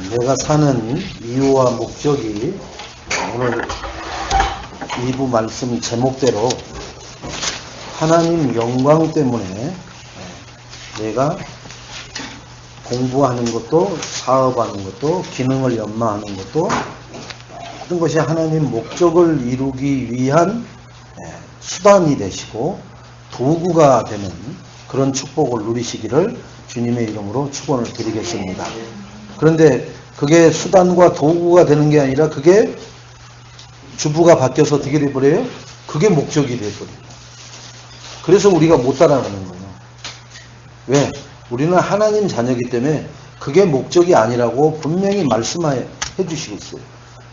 내가 사는 이유와 목적이 오늘 2부 말씀 제목대로 하나님 영광 때문에 내가 공부하는 것도 사업하는 것도 기능을 연마하는 것도 모든 것이 하나님 목적을 이루기 위한 수단이 되시고 도구가 되는 그런 축복을 누리시기를 주님의 이름으로 축원을 드리겠습니다. 그런데 그게 수단과 도구가 되는 게 아니라 그게 주부가 바뀌어서 어떻게 돼버려요? 그게 목적이 돼버려요. 그래서 우리가 못 따라가는 거예요. 왜? 우리는 하나님 자녀이기 때문에 그게 목적이 아니라고 분명히 말씀해 주시고 있어요.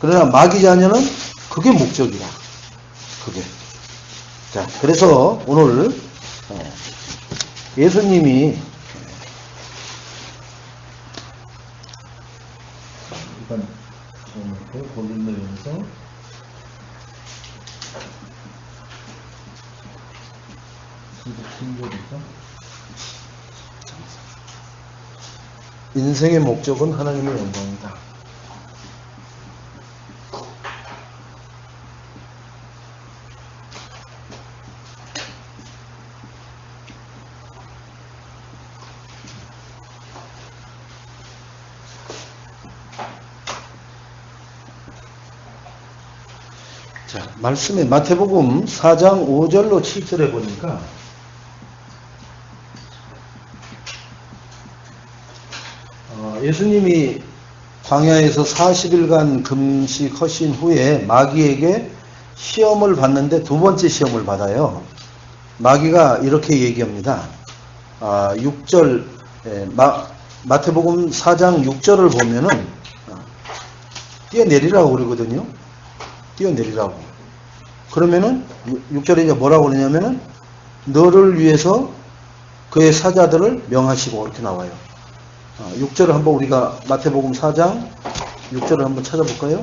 그러나 마귀 자녀는 그게 목적이야. 그게. 자, 그래서 오늘 예수님이 일단 볼륨 내리면서 인생의 목적은 하나님의 영광이다. 자, 말씀에 마태복음 4장 5절로 7절에 보니까 예수님이 광야에서 40일간 금식하신 후에 마귀에게 시험을 받는데 두 번째 시험을 받아요. 마귀가 이렇게 얘기합니다. 6절 마태복음 4장 6절을 보면은 뛰어내리라고 그러거든요. 뛰어내리라고. 그러면은 6절에 이제 뭐라고 그러냐면은 너를 위해서 그의 사자들을 명하시고 이렇게 나와요. 6절을 한번 우리가 마태복음 4장 6절을 한번 찾아볼까요?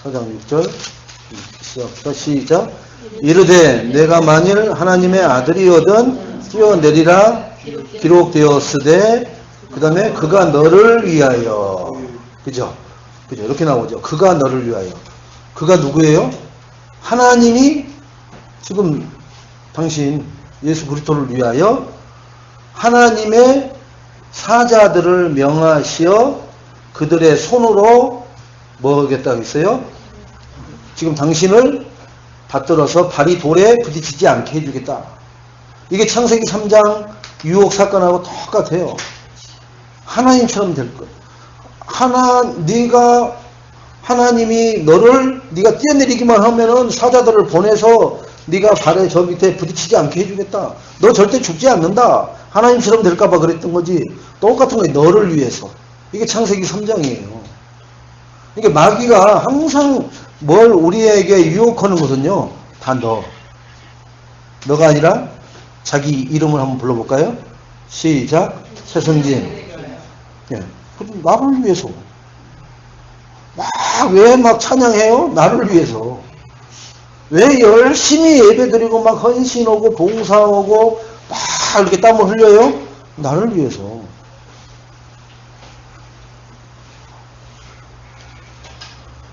사장 6절 시작. 이르되 내가 만일 하나님의 아들이거든 뛰어내리라 기록되었으되 그 다음에 그가 너를 위하여 그죠? 이렇게 나오죠. 그가 너를 위하여. 그가 누구예요? 하나님이 지금 당신 예수 그리스도를 위하여 하나님의 사자들을 명하시어 그들의 손으로 뭐 하겠다고 했어요? 지금 당신을 받들어서 발이 돌에 부딪히지 않게 해주겠다. 이게 창세기 3장 유혹 사건하고 똑같아요. 하나님처럼 될 거예요. 네가 하나님이 너를 네가 뛰어내리기만 하면은 사자들을 보내서 네가 발에 저 밑에 부딪히지 않게 해주겠다. 너 절대 죽지 않는다. 하나님처럼 될까봐 그랬던 거지. 똑같은 거예요. 너를 위해서. 이게 창세기 3장이에요. 그러니까 마귀가 항상 뭘 우리에게 유혹하는 것은요. 다 너가 아니라 자기 이름을 한번 불러볼까요? 시작. 최승진. 예. 나를 위해서. 왜 막 찬양해요? 나를 위해서. 왜 열심히 예배드리고 막 헌신하고 봉사하고 막 이렇게 땀을 흘려요? 나를 위해서.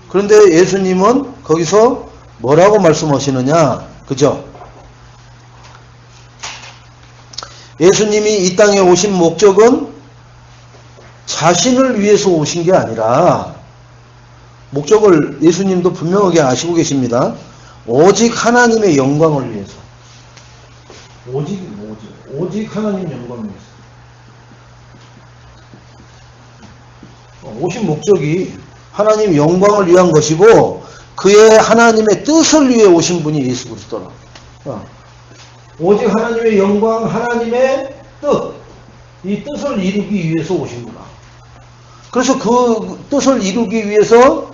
그런데 예수님은 거기서 뭐라고 말씀하시느냐? 그죠? 예수님이 이 땅에 오신 목적은 자신을 위해서 오신 게 아니라 목적을 예수님도 분명하게 아시고 계십니다. 오직 하나님의 영광을 위해서. 오직 하나님 영광을 위해서. 오신 목적이 하나님 영광을 위한 것이고 그의 하나님의 뜻을 위해 오신 분이 예수 그리스도라. 오직 하나님의 영광, 하나님의 뜻, 이 뜻을 이루기 위해서 오신구나. 그래서 그 뜻을 이루기 위해서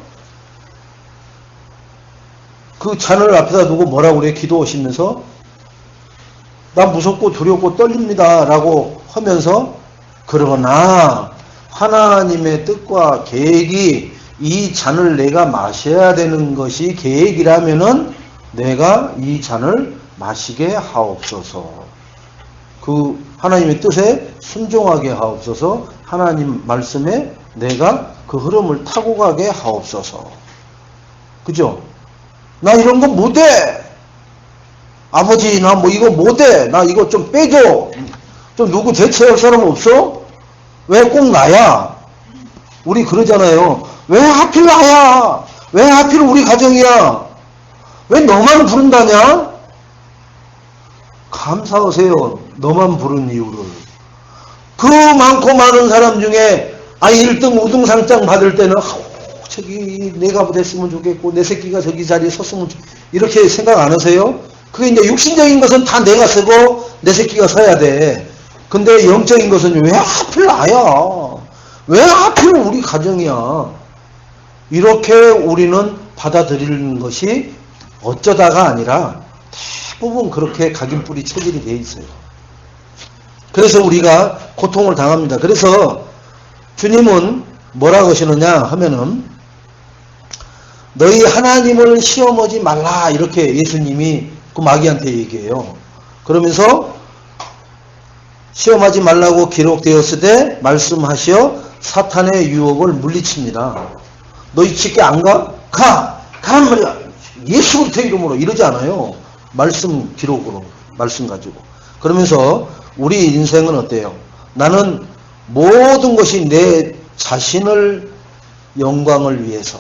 그 잔을 앞에다 두고 뭐라고 그래? 기도하시면서 나 무섭고 두렵고 떨립니다 라고 하면서 그러나 하나님의 뜻과 계획이 이 잔을 내가 마셔야 되는 것이 계획이라면은 내가 이 잔을 마시게 하옵소서. 그 하나님의 뜻에 순종하게 하옵소서. 하나님 말씀에 내가 그 흐름을 타고 가게 하옵소서. 그죠? 나 이런 거 못해. 아버지 나 뭐 이거 못해. 나 이거 좀 빼줘. 좀 누구 대체할 사람 없어? 왜 꼭 나야? 우리 그러잖아요. 왜 하필 나야? 왜 하필 우리 가정이야? 왜 너만 부른다냐? 감사하세요. 너만 부른 이유를. 그 많고 많은 사람 중에 1등 우등상장 받을 때는 저기 내가 됐으면 좋겠고 내 새끼가 저기 자리에 섰으면 이렇게 생각 안 하세요? 그게 이제 육신적인 것은 다 내가 쓰고 내 새끼가 서야 돼. 근데 영적인 것은 왜 하필 나야? 왜 하필 우리 가정이야? 이렇게 우리는 받아들이는 것이 어쩌다가 아니라 대부분 그렇게 각인뿌리 체질이 되어 있어요. 그래서 우리가 고통을 당합니다. 그래서 주님은 뭐라고 하시느냐 하면은 너희 하나님을 시험하지 말라 이렇게 예수님이 그 마귀한테 얘기해요. 그러면서 시험하지 말라고 기록되었을 때 말씀하시어 사탄의 유혹을 물리칩니다. 너희 집게 안 가? 가! 가란 말이야. 예수 그리스도의 이름으로 이러지 않아요. 말씀 기록으로 말씀 가지고. 그러면서 우리 인생은 어때요? 나는 모든 것이 내 자신을 영광을 위해서,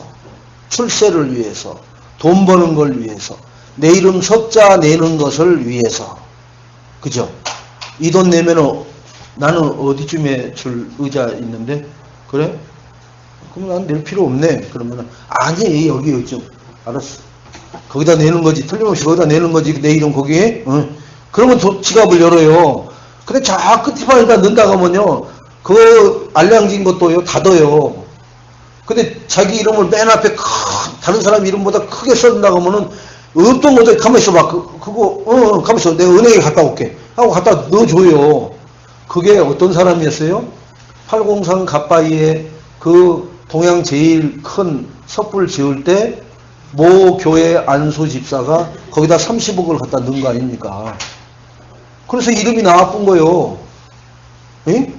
출세를 위해서, 돈 버는 걸 위해서, 내 이름 석자 내는 것을 위해서. 그죠? 이 돈 내면은 나는 어디쯤에 줄 의자 있는데? 그래? 그럼 난 낼 필요 없네. 그러면은 아니 여기 요즘 알았어. 거기다 내는 거지. 틀림없이 거기다 내는 거지. 내 이름 거기에. 응. 그러면 지갑을 열어요. 근데 저 끝에만 넣는다 가면요. 그 알량진 것도요. 닫아요. 근데 자기 이름을 맨 앞에 다른 사람 이름보다 크게 써준다 가면은 없던 것도 가만히 있어봐. 그거 가만히 있어. 내가 은행에 갔다 올게. 하고 갖다 넣어줘요. 그게 어떤 사람이었어요? 803 갓바위에 그 동양 제일 큰 섣불 지을 때 모 교회 안수 집사가 거기다 30억을 갖다 넣은 거 아닙니까? 그래서 이름이 나쁜 거예요. 에?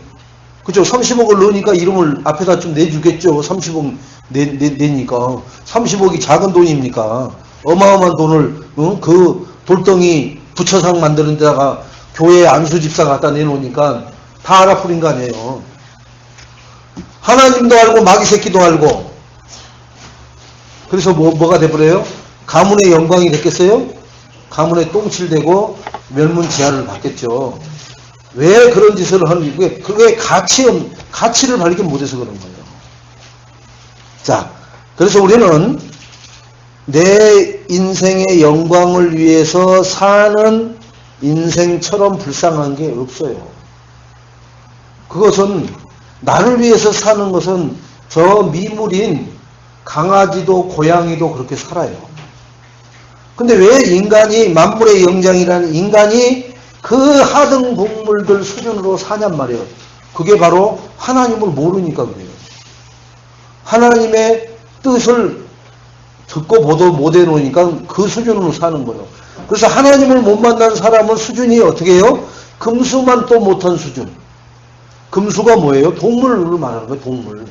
그죠? 30억을 넣으니까 이름을 앞에다 좀 내주겠죠. 30억 내니까. 30억이 작은 돈입니까? 어마어마한 돈을 그 돌덩이 부처상 만드는 데다가 교회 안수 집사 갖다 내놓으니까 다 알아버린 거 아니에요. 하나님도 알고 마귀 새끼도 알고. 그래서 뭐가 돼버려요? 가문의 영광이 됐겠어요? 가문의 똥칠되고 멸문지하를 받겠죠. 왜 그런 짓을 하는 게 그게 가치를 발견 못해서 그런 거예요. 자, 그래서 우리는 내 인생의 영광을 위해서 사는 인생처럼 불쌍한 게 없어요. 그것은 나를 위해서 사는 것은 저 미물인 강아지도 고양이도 그렇게 살아요. 근데 왜 인간이 만물의 영장이라는 인간이 그 하등 동물들 수준으로 사냔 말이에요. 그게 바로 하나님을 모르니까 그래요. 하나님의 뜻을 듣고 보도 못 해놓으니까 그 수준으로 사는 거예요. 그래서 하나님을 못 만난 사람은 수준이 어떻게 해요? 금수만 또 못한 수준. 금수가 뭐예요? 동물을 말하는 거예요.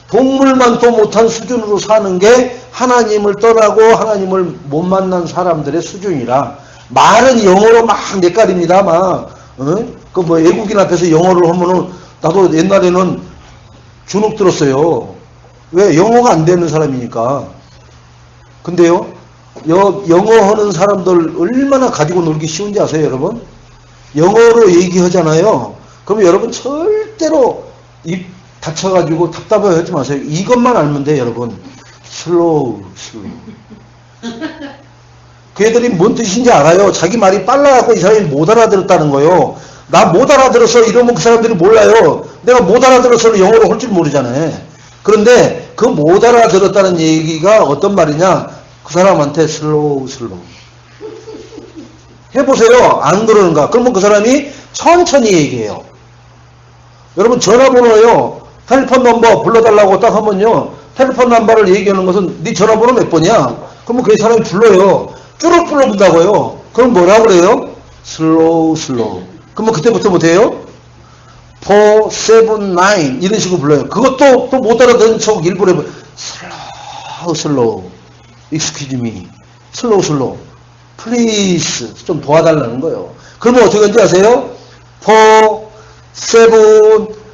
동물만 또 못한 수준으로 사는 게 하나님을 떠나고 하나님을 못 만난 사람들의 수준이라. 말은 영어로 막 내깔입니다. 그 뭐 외국인 앞에서 영어를 하면은 나도 옛날에는 주눅 들었어요. 왜? 영어가 안 되는 사람이니까. 근데요, 영어 하는 사람들 얼마나 가지고 놀기 쉬운지 아세요, 여러분? 영어로 얘기하잖아요. 그러면 여러분 절대로 입 닫혀가지고 답답해 하지 마세요. 이것만 알면 돼, 여러분. 슬로우. 그 애들이 뭔 뜻인지 알아요. 자기 말이 빨라갖고 이 사람이 못 알아들었다는 거예요. 나 못 알아들어서 이러면 그 사람들이 몰라요. 내가 못 알아들어서 영어로 할 줄 모르잖아요. 그런데 그 못 알아들었다는 얘기가 어떤 말이냐? 그 사람한테 슬로우. 해보세요. 안 그러는가? 그러면 그 사람이 천천히 얘기해요. 여러분 전화번호요. 텔레폰 넘버 불러달라고 딱 하면요. 텔레폰 넘버를 얘기하는 것은 네 전화번호 몇 번이야? 그러면 그 사람이 불러요. 쭈룩 불러본다고요. 그럼 뭐라 그래요? 슬로우. 그러면 그때부터 못해요? 4, 7, 9 이런 식으로 불러요. 그것도 또 못 알아듣는 척 일부러 해봐요. 슬로우 excuse me 슬로우 please 좀 도와달라는 거예요. 그러면 어떻게 하는지 아세요? 4, 7,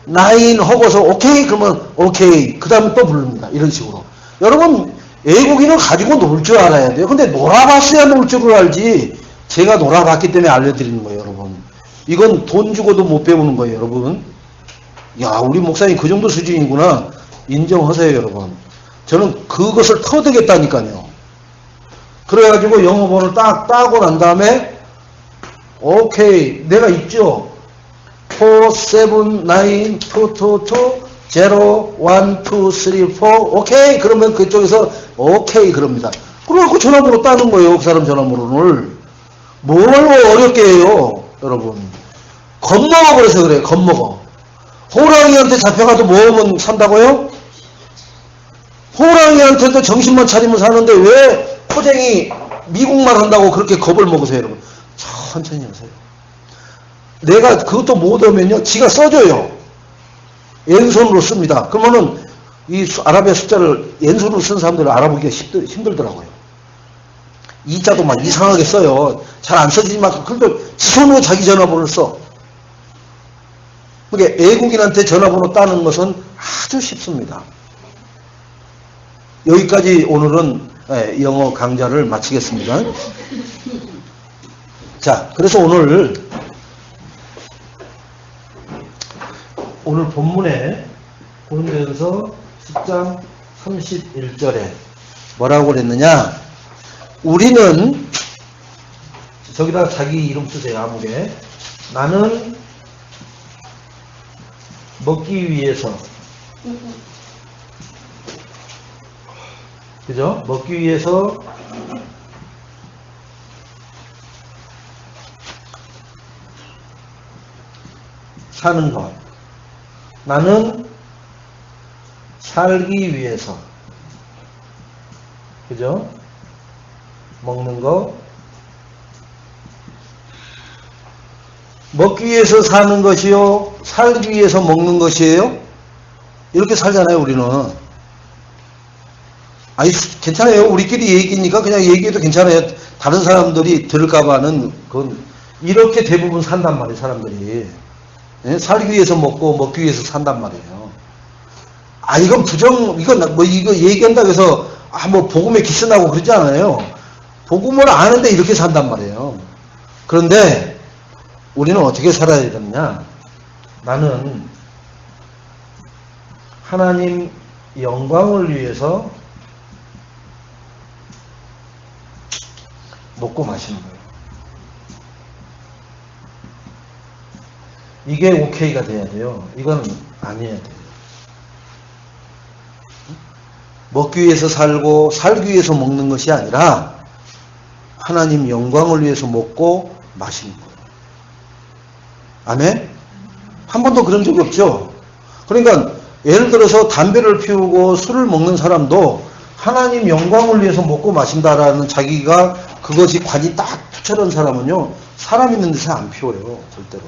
9 하고서 오케이 그러면 오케이 그 다음에 또 부릅니다. 이런 식으로. 여러분 외국인을 가지고 놀 줄 알아야 돼요. 근데 놀아봤어야 놀 줄을 알지 제가 놀아봤기 때문에 알려드리는 거예요. 여러분 이건 돈 주고도 못 배우는 거예요. 여러분 야 우리 목사님 그 정도 수준이구나 인정하세요. 여러분 저는 그것을 터득했다니까요. 그래가지고 영어 번호를 딱 따고 난 다음에 오케이 내가 있죠. 4, 7, 9, 2, 2, 2, 0, 1, 2, 3, 4 오케이 그러면 그쪽에서 오케이 그럽니다. 그래갖고 전화번호 따는 거예요. 그 사람 전화번호를. 뭘 어렵게 해요. 여러분 겁먹어 버려서 그래요. 겁먹어. 호랑이한테 잡혀가도 모으면 산다고요? 호랑이한테도 정신만 차리면 사는데 왜 포쟁이 미국말 한다고 그렇게 겁을 먹으세요. 여러분 천천히 하세요. 내가 그것도 못하면요 지가 써줘요. 왼손으로 씁니다. 그러면은 이 아라비아 숫자를 왼손으로 쓴 사람들을 알아보기가 힘들더라고요. 이자도 막 이상하게 써요. 잘 안 써지지만 그래도 손으로 자기 전화번호를 써. 그러니까 외국인한테 전화번호 따는 것은 아주 쉽습니다. 여기까지 오늘은 영어 강좌를 마치겠습니다. 자, 그래서 오늘 본문에 고린도전서 10장 31절에 뭐라고 그랬느냐? 우리는 저기다가 자기 이름 쓰세요. 아무게. 나는 먹기 위해서 그죠? 먹기 위해서 사는 것. 나는 살기 위해서 그죠? 먹는 거. 먹기 위해서 사는 것이요 살기 위해서 먹는 것이에요. 이렇게 살잖아요. 우리는. 아니 괜찮아요. 우리끼리 얘기니까 그냥 얘기해도 괜찮아요. 다른 사람들이 들을까봐는 그건 이렇게 대부분 산단 말이에요. 사람들이. 예? 살기 위해서 먹고 먹기 위해서 산단 말이에요. 아 이건 이건 뭐 이거 얘기한다고 해서 뭐 복음에 기스나고 그러지 않아요. 복음을 아는데 이렇게 산단 말이에요. 그런데 우리는 어떻게 살아야 되느냐? 나는 하나님 영광을 위해서 먹고 마시는 거예요. 이게 오케이가 돼야 돼요. 이건 아니어야 돼요. 먹기 위해서 살고 살기 위해서 먹는 것이 아니라 하나님 영광을 위해서 먹고 마시는 거예요. 아멘? 한 번도 그런 적이 없죠? 그러니까 예를 들어서 담배를 피우고 술을 먹는 사람도 하나님 영광을 위해서 먹고 마신다라는 자기가 그것이 관이 딱 투철한 사람은요 사람 있는 데서 안 피워요. 절대로.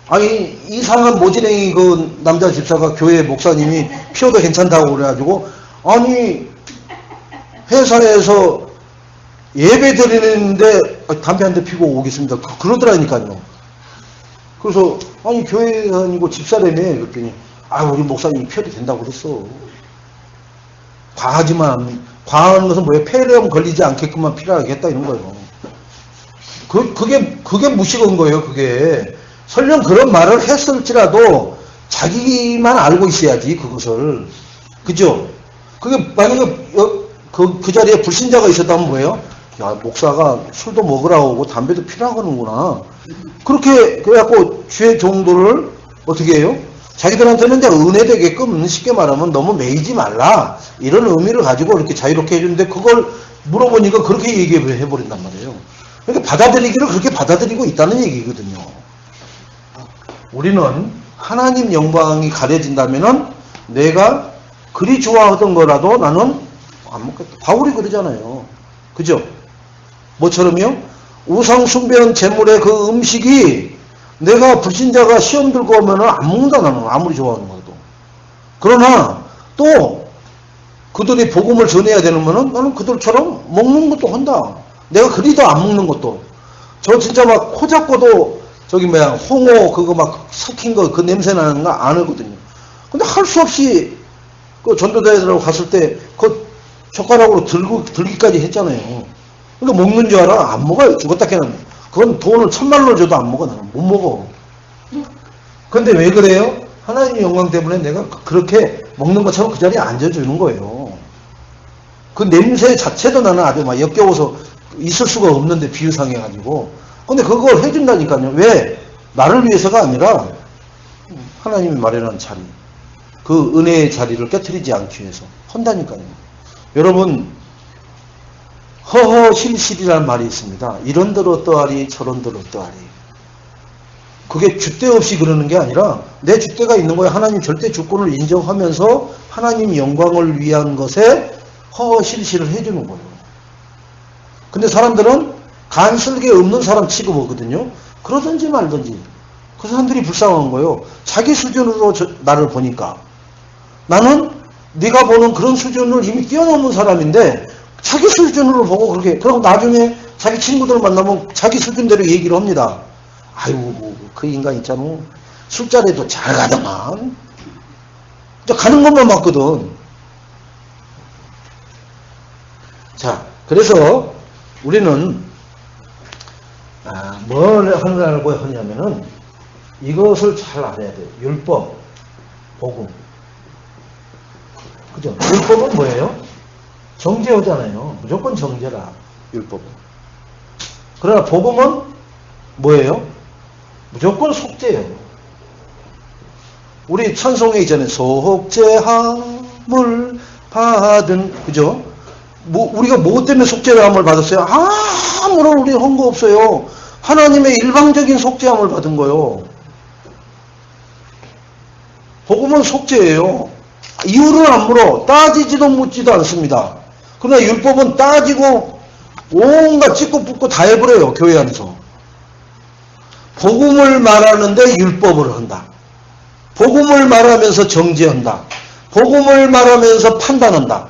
아니 이상한 모진행이 그 남자 집사가 교회 목사님이 피워도 괜찮다고 그래가지고 아니 회사에서 예배 드리는데 담배 한 대 피고 오겠습니다. 그러더라니까요. 그래서 아니 교회 다니고 집사라며 그랬더니 우리 목사님이 피워도 된다고 그랬어. 과하지만 과한 것은 뭐예요? 폐렴 걸리지 않게끔만 피라하겠다 이런 거예요. 그게 무식한 거예요. 그게 설령 그런 말을 했을지라도 자기만 알고 있어야지 그것을. 그죠? 그게 만약에 그 자리에 불신자가 있었다면 뭐예요? 야 목사가 술도 먹으라고 하고 담배도 피라고 하는구나. 그렇게 그래갖고 주의 정도를 어떻게 해요? 자기들한테는 이제 은혜되게끔 쉽게 말하면 너무 매이지 말라 이런 의미를 가지고 이렇게 자유롭게 해주는데 그걸 물어보니까 그렇게 얘기해버린단 말이에요. 그러니까 받아들이기를 그렇게 받아들이고 있다는 얘기거든요. 우리는 하나님 영광이 가려진다면은 내가 그리 좋아하던 거라도 나는 안 먹겠다. 바울이 그러잖아요. 그죠? 뭐처럼요? 우상 숭배한 재물의 그 음식이 내가 불신자가 시험 들고 오면은 안 먹는다, 나는. 아무리 좋아하는 것도. 그러나 또 그들이 복음을 전해야 되면은 나는 그들처럼 먹는 것도 한다. 내가 그리도 안 먹는 것도. 저 진짜 막 코 잡고도 저기 뭐야 홍어 그거 막 삭힌 거 그 냄새 나는 거 안 하거든요. 근데 할 수 없이 그 전도대회라고 갔을 때 그 젓가락으로 들기까지 했잖아요. 그러니까 먹는 줄 알아? 안 먹어요. 죽었다 깨는. 그건 돈을 1000만원을 줘도 안 먹어. 나는 못 먹어. 근데 왜 그래요? 하나님의 영광 때문에 내가 그렇게 먹는 것처럼 그 자리에 앉아주는 거예요. 그 냄새 자체도 나는 아주 막 역겨워서 있을 수가 없는데 비유상해가지고. 근데 그걸 해준다니까요. 왜? 나를 위해서가 아니라 하나님이 마련한 자리. 그 은혜의 자리를 깨트리지 않기 위해서 한다니까요. 여러분, 허허실실이라는 말이 있습니다. 이런들 어떠하리 저런들 어떠하리. 그게 줏대 없이 그러는 게 아니라 내 줏대가 있는 거예요. 하나님 절대 주권을 인정하면서 하나님 영광을 위한 것에 허허실실을 해주는 거예요. 근데 사람들은 간슬게 없는 사람 취급하거든요. 그러든지 말든지. 그 사람들이 불쌍한 거예요. 자기 수준으로 나를 보니까. 나는 네가 보는 그런 수준을 이미 뛰어넘은 사람인데 자기 수준으로 보고 그렇게. 그리고 나중에 자기 친구들 만나면 자기 수준대로 얘기를 합니다. 아이고 그 인간 있잖아. 술자리도 잘 가더만. 가는 것만 맞거든. 자, 그래서 우리는 뭘 하려고 하냐면은 이것을 잘 알아야 돼요. 율법, 복음. 그죠? 율법은 뭐예요? 정죄하잖아요. 무조건 정죄라, 율법은. 그러나 복음은 뭐예요? 무조건 속죄예요. 우리 찬송에 있잖아요. 속죄함을 받은, 그죠? 우리가 뭐 때문에 속죄함을 받았어요? 아무런 우리 한 거 없어요. 하나님의 일방적인 속죄함을 받은 거예요. 복음은 속죄예요. 이유를 안 물어. 따지지도 묻지도 않습니다. 그러나 율법은 따지고 온갖 찍고 붓고 다 해버려요. 교회 안에서. 복음을 말하는데 율법을 한다. 복음을 말하면서 정죄한다. 복음을 말하면서 판단한다.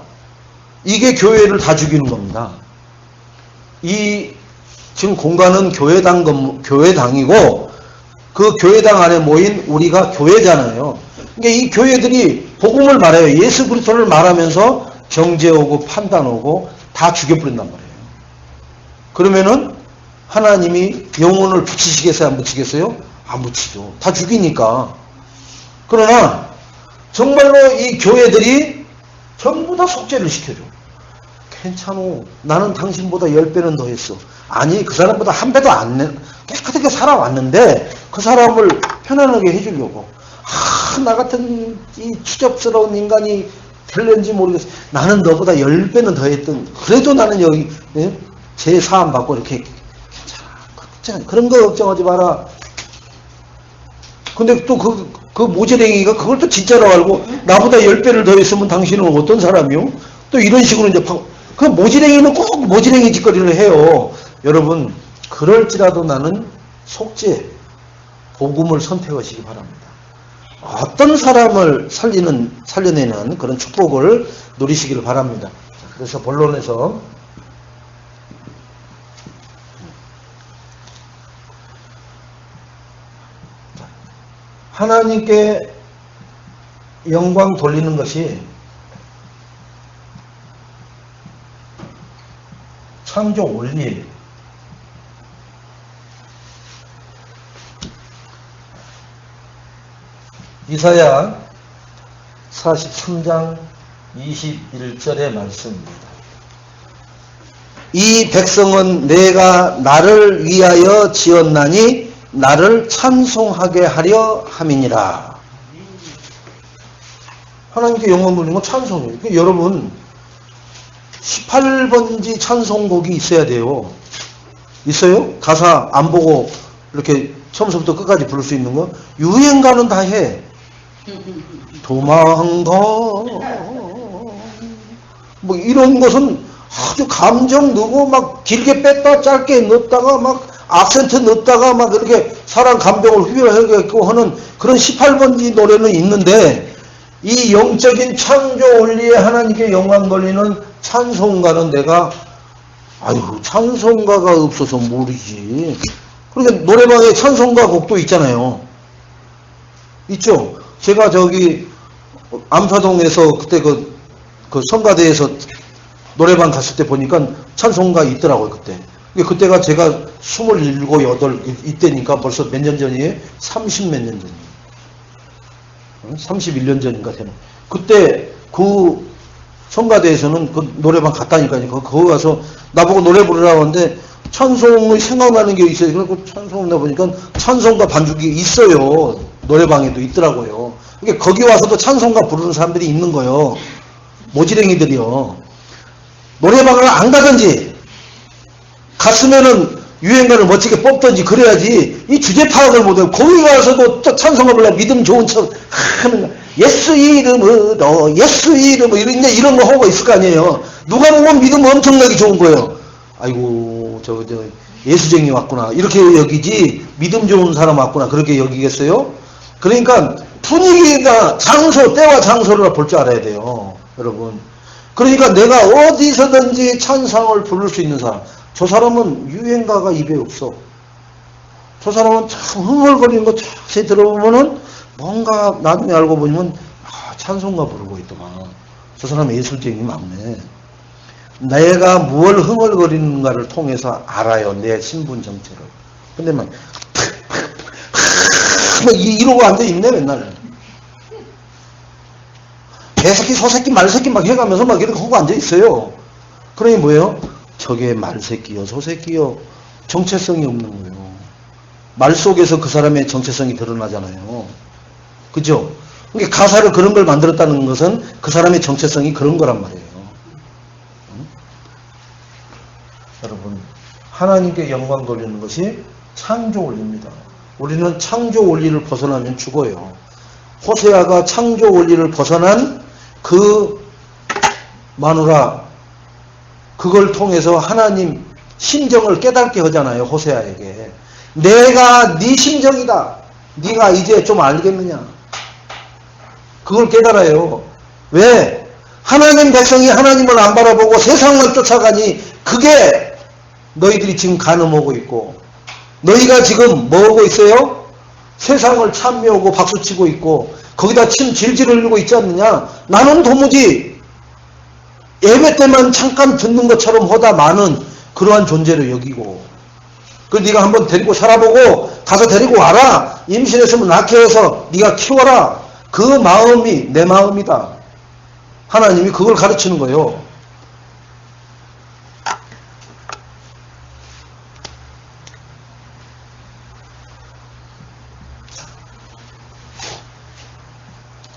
이게 교회를 다 죽이는 겁니다. 이 지금 공간은 교회당이고 그 교회당 안에 모인 우리가 교회잖아요. 그러니까 이 교회들이 복음을 말해요. 예수 그리스도를 말하면서 정죄하고 판단하고 다 죽여버린단 말이에요. 그러면은 하나님이 영혼을 붙이시겠어요? 안 붙이겠어요? 안 붙이죠. 다 죽이니까. 그러나 정말로 이 교회들이 전부 다 속죄를 시켜줘. 괜찮어. 나는 당신보다 10배는 더 했어. 아니, 그 사람보다 1배도 안 내. 깨끗하게 살아왔는데 그 사람을 편안하게 해주려고. 나 같은 이 추접스러운 인간이 될는지 모르겠어. 나는 너보다 10배는 더 했던. 그래도 나는 여기 제 사함 받고 이렇게 괜찮아. 그런 거 걱정하지 마라. 근데 또 그 모지랭이가 그걸 또 진짜로 알고 나보다 10배를 더 했으면 당신은 어떤 사람이요? 또 이런 식으로 이제 그 모지랭이는 꼭 모지랭이 짓거리를 해요. 여러분, 그럴지라도 나는 속죄, 복음을 선택하시기 바랍니다. 어떤 사람을 살려내는 그런 축복을 누리시기를 바랍니다. 그래서 본론에서 하나님께 영광 돌리는 것이 창조 원리예요. 이사야 43장 21절의 말씀입니다. 이 백성은 내가 나를 위하여 지었나니 나를 찬송하게 하려 함이니라. 하나님께 영광 돌리는 건 찬송이에요. 그러니까 여러분 18번지 찬송곡이 있어야 돼요. 있어요? 가사 안 보고 이렇게 처음부터 끝까지 부를 수 있는 거? 유행가는 다 해. 도망가 뭐 이런 것은 아주 감정 넣고 막 길게 뺐다 짧게 넣었다가 막 악센트 넣었다가 막 이렇게 사람 감정을 휘어하게끔 하는 그런 18번지 노래는 있는데, 이 영적인 창조 원리에 하나님께 영광 돌리는 찬송가는 내가 찬송가가 없어서 모르지. 그러니까 노래방에 찬송가 곡도 있잖아요. 있죠. 제가 저기 암사동에서 그때 그 성가대에서 노래방 갔을 때 보니까 찬송가 있더라고요. 그때가 제가 27, 8 이때니까 벌써 몇 년 전이에요? 30 몇 년 전이에요. 31년 전인가 되는. 그때 그 성가대에서는 그 노래방 갔다니까요. 거기 가서 나보고 노래 부르라고 하는데 찬송이 생각나는 게 있어요. 그래서 찬송 나보니까 찬송가 반주기 있어요. 노래방에도 있더라고요. 그러니까 거기 와서도 찬송가 부르는 사람들이 있는 거예요. 모지랭이들이요. 노래방을 안 가든지 갔으면은 유행가를 멋지게 뽑든지 그래야지 이 주제 파악을 못해요. 거기 가서도 찬송가 불러 믿음 좋은 척 하는 예수 이름으로 예수 이름으로 이런 거 하고 있을 거 아니에요. 누가 보면 믿음 엄청나게 좋은 거예요. 아이고 저 예수쟁이 왔구나 이렇게 여기지, 믿음 좋은 사람 왔구나 그렇게 여기겠어요? 그러니까 분위기가 장소, 때와 장소를 볼 줄 알아야 돼요, 여러분. 그러니까 내가 어디서든지 찬송을 부를 수 있는 사람, 저 사람은 유행가가 입에 없어. 저 사람은 참 흥얼거리는 거 자세히 들어보면은 뭔가 나중에 알고 보면 찬송가 부르고 있더만. 저 사람 예술쟁이 맞네. 내가 뭘 흥얼거리는가를 통해서 알아요, 내 신분 정체를. 근데 막 이러고 앉아있네 맨날. 개새끼 소새끼 말새끼 막 해가면서 막 이렇게 하고 앉아있어요. 그러니 뭐예요? 저게 말새끼요 소새끼요, 정체성이 없는 거예요. 말 속에서 그 사람의 정체성이 드러나잖아요. 그죠? 그러니까 가사를 그런 걸 만들었다는 것은 그 사람의 정체성이 그런 거란 말이에요. 응? 여러분, 하나님께 영광 돌리는 것이 창조 원리입니다. 우리는 창조 원리를 벗어나면 죽어요. 호세아가 창조 원리를 벗어난 그 마누라, 그걸 통해서 하나님 심정을 깨닫게 하잖아요. 호세아에게 내가 네 심정이다, 네가 이제 좀 알겠느냐, 그걸 깨달아요. 왜? 하나님 백성이 하나님을 안 바라보고 세상만 쫓아가니 그게 너희들이 지금 가늠하고 있고, 너희가 지금 뭐 하고 있어요? 세상을 찬미하고 박수치고 있고 거기다 침 질질 흘리고 있지 않느냐. 나는 도무지 예배 때만 잠깐 듣는 것처럼 하다 마는 그러한 존재로 여기고, 그 네가 한번 데리고 살아보고 가서 데리고 와라, 임신했으면 낳게 해서 네가 키워라, 그 마음이 내 마음이다. 하나님이 그걸 가르치는 거예요.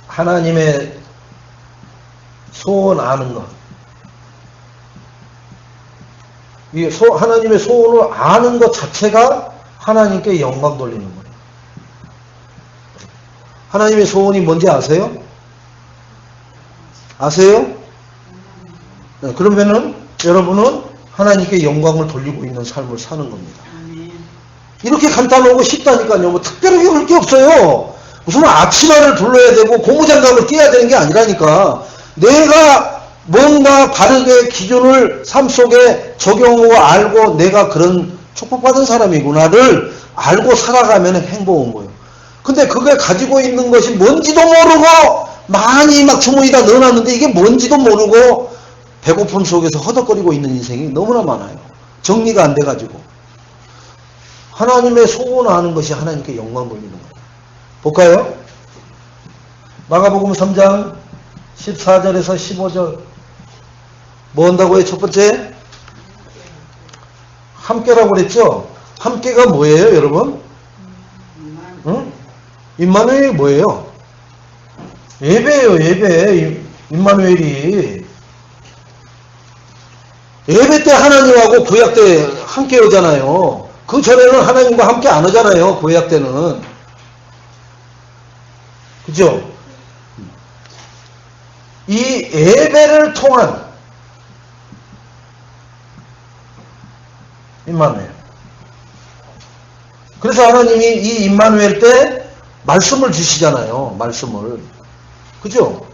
하나님의 소원 아는 것, 이 하나님의 소원을 아는 것 자체가 하나님께 영광 돌리는 거예요. 하나님의 소원이 뭔지 아세요? 아세요? 네, 그러면은 여러분은 하나님께 영광을 돌리고 있는 삶을 사는 겁니다. 이렇게 간단하고 쉽다니까요. 뭐 특별하게 할 게 없어요. 무슨 앞치마를 불러야 되고 고무장갑을 껴야 되는 게 아니라니까. 내가 뭔가 바르게 기준을 삶 속에 적용하고 알고 내가 그런 축복받은 사람이구나를 알고 살아가면 행복한 거예요. 근데 그게 가지고 있는 것이 뭔지도 모르고 많이 막 주머니에다 넣어놨는데 이게 뭔지도 모르고 배고픔 속에서 허덕거리고 있는 인생이 너무나 많아요. 정리가 안 돼가지고. 하나님의 소원 아는 것이 하나님께 영광 돌리는 거예요. 볼까요? 마가복음 3장 14절에서 15절. 뭐 한다고요? 첫 번째, 함께라고 그랬죠? 함께가 뭐예요, 여러분? 응? 임마누엘이 뭐예요? 예배예요, 예배. 임마누엘이. 예배 때 하나님하고 구약 때 함께 오잖아요. 그 전에는 하나님과 함께 안 오잖아요, 구약 때는. 그죠? 이 예배를 통한 임마누엘. 그래서 하나님이 이 임마누엘 때 말씀을 주시잖아요. 말씀을. 그죠?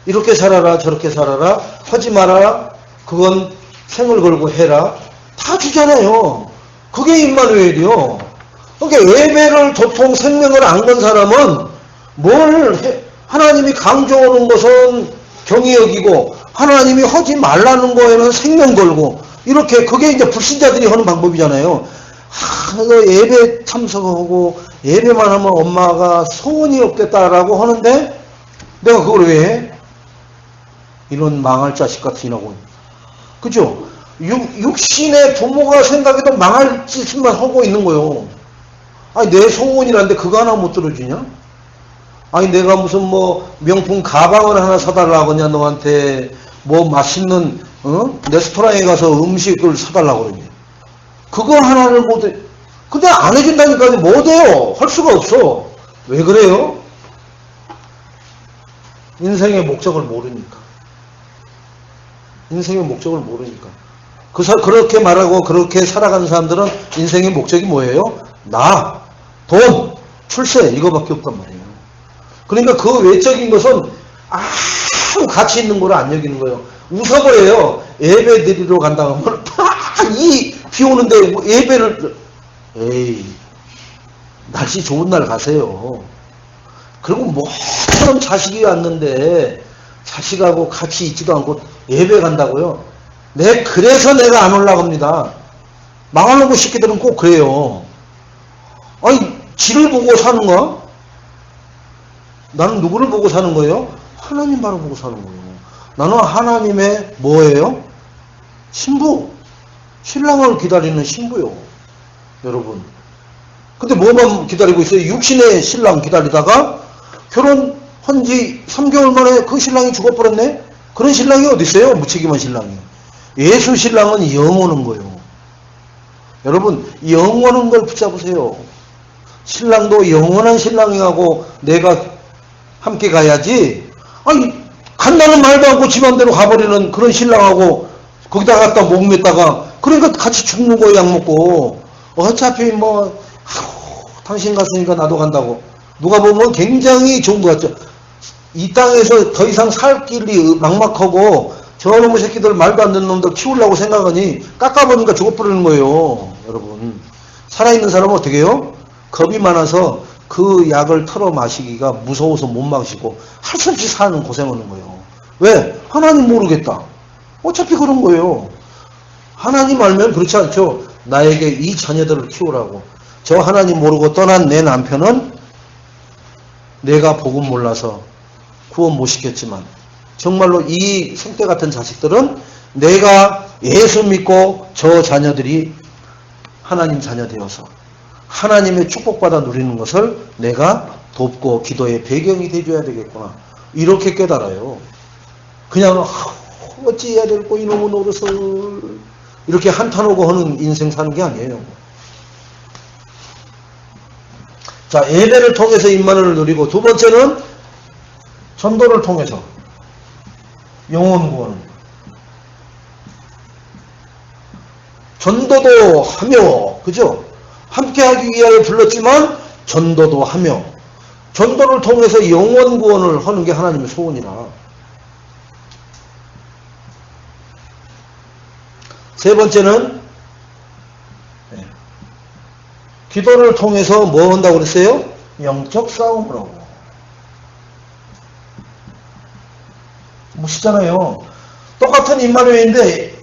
이렇게 살아라, 저렇게 살아라, 하지 말아라, 그건 생을 걸고 해라. 다 주잖아요. 그게 임마누엘이요. 그러니까 예배를 도통 생명을 안 건 사람은 하나님이 강조하는 것은 경히 여기고 하나님이 하지 말라는 거에는 생명 걸고 이렇게 그게 이제 불신자들이 하는 방법이잖아요. 예배 참석하고 예배만 하면 엄마가 소원이 없겠다라고 하는데 내가 그걸 왜 해? 이런 망할 자식 같은 이라고. 그죠? 육신의 부모가 생각해도 망할 짓만 하고 있는 거예요. 아니 내 소원이란데 그거 하나 못 들어주냐? 아니 내가 무슨 뭐 명품 가방을 하나 사달라고 하냐 너한테 뭐 맛있는 레스토랑에 가서 음식을 사달라고 그러냐. 그거 하나를 못해. 근데 안 해준다니까 못해요. 할 수가 없어. 왜 그래요? 인생의 목적을 모르니까. 인생의 목적을 모르니까. 그렇게 말하고 그렇게 살아가는 사람들은 인생의 목적이 뭐예요? 나, 돈, 출세 이거밖에 없단 말이에요. 그러니까 그 외적인 것은 아무 가치 있는 걸 안 여기는 거예요. 웃어버려요. 예배 드리러 간다고 하면 이 비 오는데 예배를 에이 날씨 좋은 날 가세요. 그리고 뭐처럼 자식이 왔는데 자식하고 같이 있지도 않고 예배 간다고요? 그래서 내가 안 올라갑니다. 망하는 거 새끼들은 꼭 그래요. 아니 지를 보고 사는 거야? 나는 누구를 보고 사는 거예요? 하나님 바라보고 사는 거예요. 나는 하나님의 뭐예요? 신부. 신랑을 기다리는 신부요. 여러분. 근데 뭐만 기다리고 있어요? 육신의 신랑 기다리다가 결혼한 지 3개월 만에 그 신랑이 죽어버렸네? 그런 신랑이 어디 있어요? 무책임한 신랑이. 예수 신랑은 영원한 거예요. 여러분 영원한 걸 붙잡으세요. 신랑도 영원한 신랑이하고 내가 함께 가야지. 아니 간다는 말도 않고 지 맘대로 가버리는 그런 신랑하고 거기다 갖다 목 맸다가 그러니까 같이 죽는 거예요. 약 먹고. 어차피 뭐 당신 갔으니까 나도 간다고. 누가 보면 굉장히 좋은 것 같죠. 이 땅에서 더 이상 살 길이 막막하고 저놈의 새끼들 말도 안 듣는 놈들 키우려고 생각하니 깎아버리니까 죽어버리는 거예요. 여러분 살아있는 사람은 어떻게 해요? 겁이 많아서 그 약을 털어 마시기가 무서워서 못 마시고 할 수 없이 사는 고생하는 거예요. 왜? 하나님 모르겠다. 어차피 그런 거예요. 하나님 알면 그렇지 않죠. 나에게 이 자녀들을 키우라고. 저 하나님 모르고 떠난 내 남편은 내가 복음 몰라서 구원 못 시켰지만 정말로 이 생태 같은 자식들은 내가 예수 믿고 저 자녀들이 하나님 자녀 되어서 하나님의 축복받아 누리는 것을 내가 돕고 기도의 배경이 되줘야 되겠구나. 이렇게 깨달아요. 그냥 어찌 해야 될고 이놈의 노릇을 이렇게 한탄하고 하는 인생 사는 게 아니에요. 자, 예배를 통해서 임마누엘을 누리고 두 번째는 전도를 통해서 영혼 구원. 전도도 하며, 그죠? 함께하기 위하여 불렀지만 전도도 하며 전도를 통해서 영혼 구원을 하는 게 하나님의 소원이라. 세 번째는 기도를 통해서 뭐 한다고 그랬어요? 영적 싸움을 하고. 멋있잖아요. 똑같은 임마누엘인데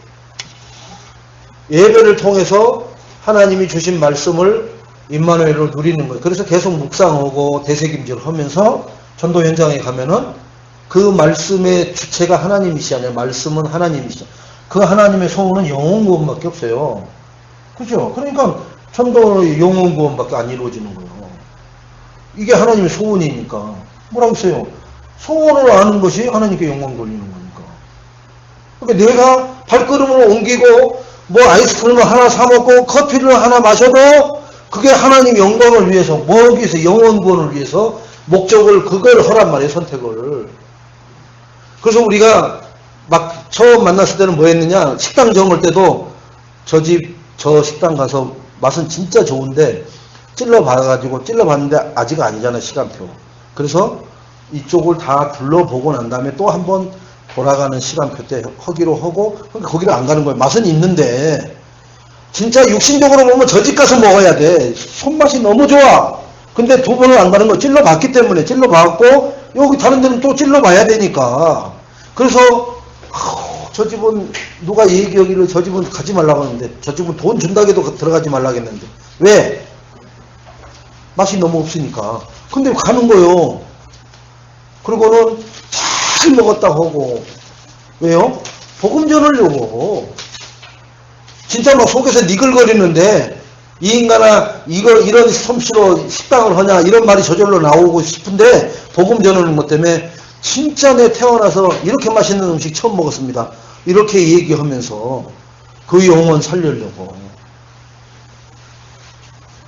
예배를 통해서 하나님이 주신 말씀을 임마누엘로 누리는 거예요. 그래서 계속 묵상하고 대세김질을 하면서 전도 현장에 가면은 그 말씀의 주체가 하나님이시잖아요. 말씀은 하나님이시죠. 그 하나님의 소원은 영혼 구원밖에 없어요. 그죠? 그러니까 전도 영혼 구원밖에 안 이루어지는 거예요. 이게 하나님의 소원이니까. 뭐라고 했어요? 소원을 아는 것이 하나님께 영광 돌리는 거니까. 그러니까 내가 발걸음을 옮기고 뭐 아이스크림을 하나 사 먹고 커피를 하나 마셔도 그게 하나님 영광을 위해서, 뭐기 위해서, 영혼 구원을 위해서 목적을 그걸 하란 말이에요. 선택을. 그래서 우리가 막 처음 만났을 때는 뭐 했느냐, 식당 정할 때도 저 집 저 식당 가서 맛은 진짜 좋은데 찔러봤는데 아직 아니잖아, 시간표. 그래서 이쪽을 다 둘러보고 난 다음에 또 한 번 돌아가는 시간표 때 하기로 하고, 그러니까 거기를 안 가는 거예요. 맛은 있는데 진짜 육신적으로 보면 저 집 가서 먹어야 돼. 손맛이 너무 좋아. 근데 두 번을 안 가는 거 찔러봤기 때문에, 찔러봤고 여기 다른 데는 또 찔러봐야 되니까. 그래서 저 집은 누가 얘기하기를 저 집은 가지 말라고 하는데, 저 집은 돈 준다고 해도 들어가지 말라고 했는데, 왜? 맛이 너무 없으니까. 근데 가는 거요. 그리고는 잘 먹었다 하고. 왜요? 복음 전하려고. 진짜 막 속에서 니글거리는데, 이 인간아, 이런 솜씨로 식당을 하냐, 이런 말이 저절로 나오고 싶은데, 복음 전하는 것 때문에, 진짜 내 태어나서 이렇게 맛있는 음식 처음 먹었습니다. 이렇게 얘기하면서, 그 영혼 살리려고.